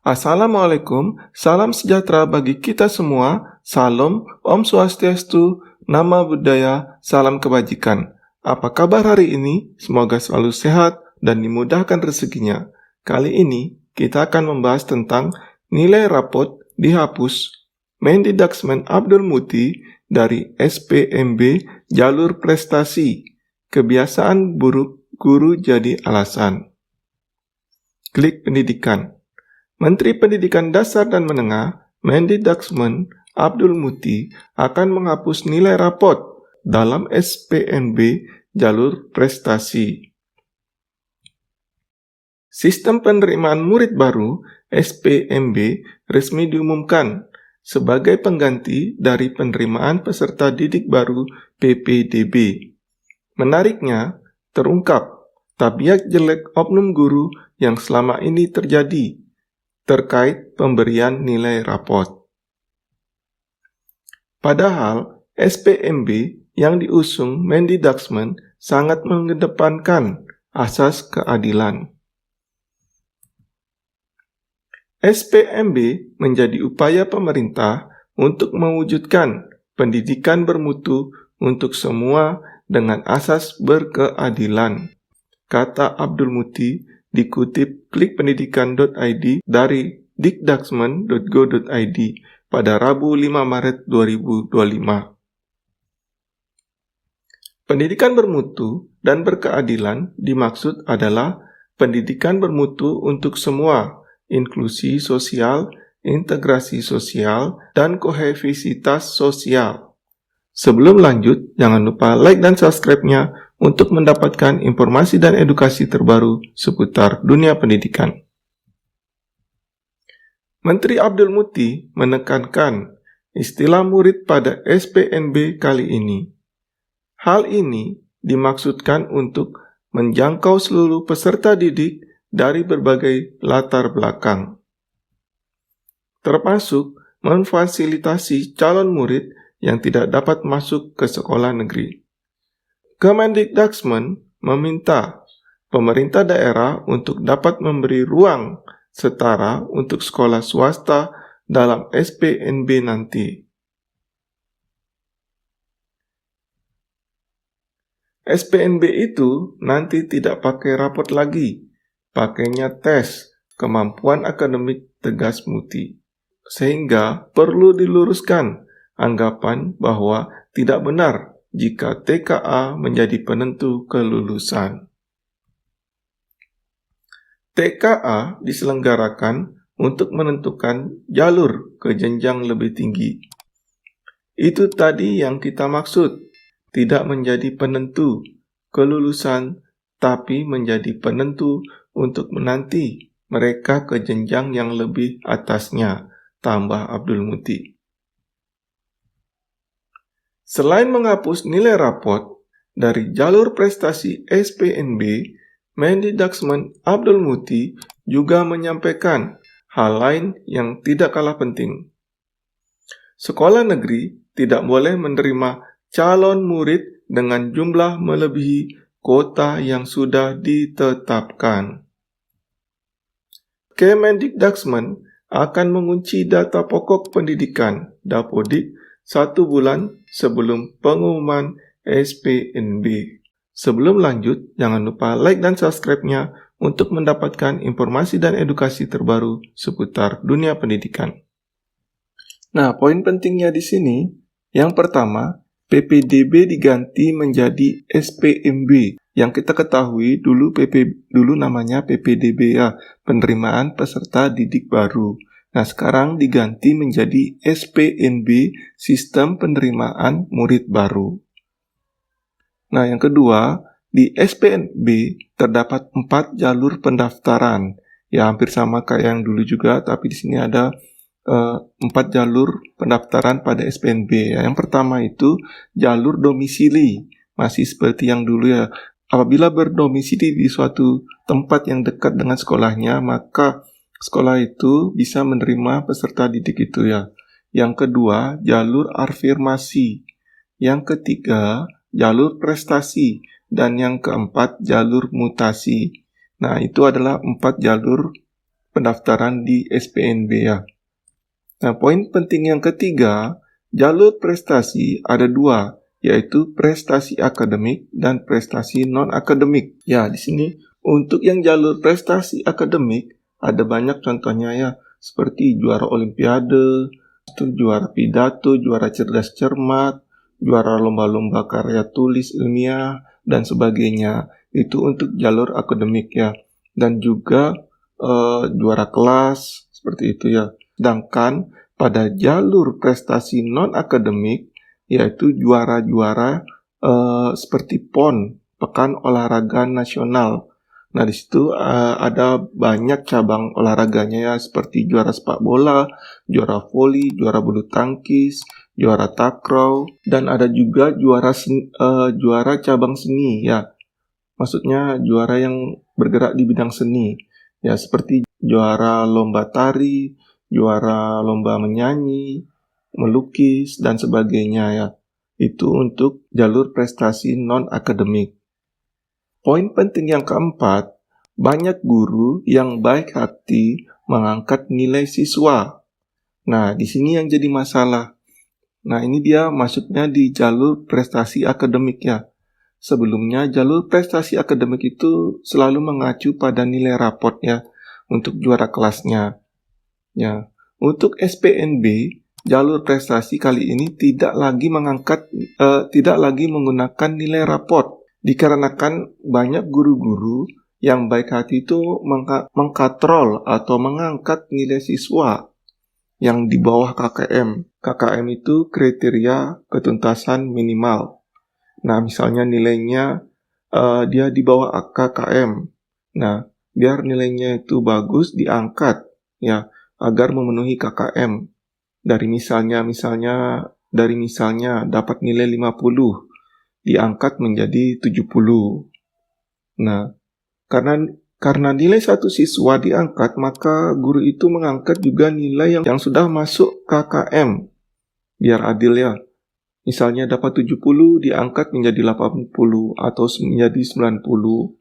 Assalamualaikum, salam sejahtera bagi kita semua. Salam, Om Swastiastu, Nama Budaya, salam kebajikan. Apa kabar hari ini? Semoga selalu sehat dan dimudahkan rezekinya. Kali ini kita akan membahas tentang nilai rapot dihapus Mendikbud Abdul Muti dari SPMB Jalur Prestasi. Kebiasaan buruk guru jadi alasan. Klik pendidikan. Menteri Pendidikan Dasar dan Menengah, Mendikbud Abdul Muti akan menghapus nilai rapot dalam SPMB Jalur Prestasi. Sistem penerimaan murid baru SPMB resmi diumumkan sebagai pengganti dari penerimaan peserta didik baru PPDB. Menariknya, terungkap tabiat jelek oknum guru yang selama ini terjadi terkait pemberian nilai rapot. Padahal, SPMB yang diusung Mendikbud sangat mengedepankan asas keadilan. SPMB menjadi upaya pemerintah untuk mewujudkan pendidikan bermutu untuk semua dengan asas berkeadilan, kata Abdul Muti dikutip klikpendidikan.id dari dikdaksmen.go.id pada Rabu 5 Maret 2025. Pendidikan bermutu dan berkeadilan dimaksud adalah pendidikan bermutu untuk semua, inklusi sosial, integrasi sosial, dan kohesivitas sosial. Sebelum lanjut, jangan lupa like dan subscribe-nya untuk mendapatkan informasi dan edukasi terbaru seputar dunia pendidikan. Menteri Abdul Muti menekankan istilah murid pada SPMB kali ini. Hal ini dimaksudkan untuk menjangkau seluruh peserta didik dari berbagai latar belakang, termasuk memfasilitasi calon murid yang tidak dapat masuk ke sekolah negeri. Kemendikbud meminta pemerintah daerah untuk dapat memberi ruang setara untuk sekolah swasta dalam SPMB nanti. SPMB itu nanti tidak pakai rapot lagi, pakainya tes kemampuan akademik, tegas Muti. Sehingga perlu diluruskan anggapan bahwa tidak benar jika TKA menjadi penentu kelulusan. TKA diselenggarakan untuk menentukan jalur ke jenjang lebih tinggi. Itu tadi yang kita maksud, tidak menjadi penentu kelulusan, tapi menjadi penentu untuk menanti mereka ke jenjang yang lebih atasnya, tambah Abdul Muti. Selain menghapus nilai rapot dari jalur prestasi SPMB, Mendikbud Abdul Muti juga menyampaikan hal lain yang tidak kalah penting. Sekolah negeri tidak boleh menerima calon murid dengan jumlah melebihi kuota yang sudah ditetapkan. Kemendikbud akan mengunci data pokok pendidikan Dapodik 1 bulan sebelum pengumuman SPMB. Sebelum lanjut, jangan lupa like dan subscribe-nya untuk mendapatkan informasi dan edukasi terbaru seputar dunia pendidikan. Nah, poin pentingnya di sini, yang pertama, PPDB diganti menjadi SPMB. Yang kita ketahui dulu namanya PPDB ya, penerimaan peserta didik baru. Nah, sekarang diganti menjadi SPMB, Sistem Penerimaan Murid Baru. Nah, yang kedua, di SPMB terdapat 4 jalur pendaftaran. Ya, hampir sama kayak yang dulu juga, tapi di sini ada 4 jalur pendaftaran pada SPMB. Ya, yang pertama itu jalur domisili, masih seperti yang dulu ya. Apabila berdomisili di suatu tempat yang dekat dengan sekolahnya, maka sekolah itu bisa menerima peserta didik itu ya. Yang kedua, jalur afirmasi. Yang ketiga, jalur prestasi. Dan yang keempat, jalur mutasi. Nah, itu adalah 4 jalur pendaftaran di SPNB ya. Nah, poin penting yang ketiga, jalur prestasi ada dua, yaitu prestasi akademik dan prestasi non-akademik. Ya, di sini untuk yang jalur prestasi akademik ada banyak contohnya ya, seperti juara olimpiade, juara pidato, juara cerdas cermat, juara lomba-lomba karya tulis ilmiah, dan sebagainya. Itu untuk jalur akademik ya. Dan juga juara kelas, seperti itu ya. Sedangkan pada jalur prestasi non-akademik, yaitu juara-juara seperti PON, Pekan Olahraga Nasional. Nah, di situ ada banyak cabang olahraganya ya, seperti juara sepak bola, juara voli, juara bulu tangkis, juara takraw, dan ada juga juara cabang seni ya. Maksudnya juara yang bergerak di bidang seni. Ya, seperti juara lomba tari, juara lomba menyanyi, melukis, dan sebagainya ya. Itu untuk jalur prestasi non-akademik. Poin penting yang keempat, banyak guru yang baik hati mengangkat nilai siswa. Nah, di sini yang jadi masalah. Nah, ini dia masuknya di jalur prestasi akademik ya. Sebelumnya, jalur prestasi akademik itu selalu mengacu pada nilai raport ya, untuk juara kelasnya. Ya, untuk SPNB, jalur prestasi kali ini tidak lagi menggunakan nilai raport. Dikarenakan banyak guru-guru yang baik hati itu mengkatrol atau mengangkat nilai siswa yang di bawah KKM. KKM itu kriteria ketuntasan minimal. Nah, misalnya nilainya dia di bawah KKM. Nah, biar nilainya itu bagus diangkat ya, agar memenuhi KKM. Dari misalnya dapat nilai 50, diangkat menjadi 70. Nah, karena nilai satu siswa diangkat, maka guru itu mengangkat juga nilai yang sudah masuk KKM. Biar adil ya. Misalnya dapat 70 diangkat menjadi 80 atau menjadi 90.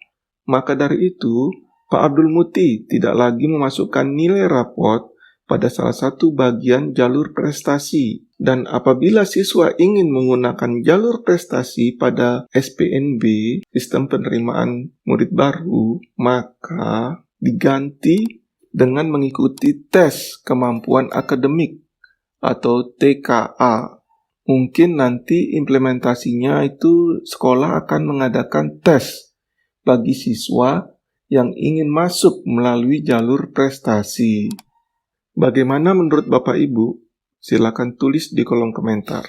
Maka dari itu, Pak Abdul Muti tidak lagi memasukkan nilai raport pada salah satu bagian jalur prestasi. Dan apabila siswa ingin menggunakan jalur prestasi pada SPNB, sistem penerimaan murid baru, maka diganti dengan mengikuti tes kemampuan akademik atau TKA. Mungkin nanti implementasinya itu sekolah akan mengadakan tes bagi siswa yang ingin masuk melalui jalur prestasi. Bagaimana menurut Bapak Ibu? Silakan tulis di kolom komentar.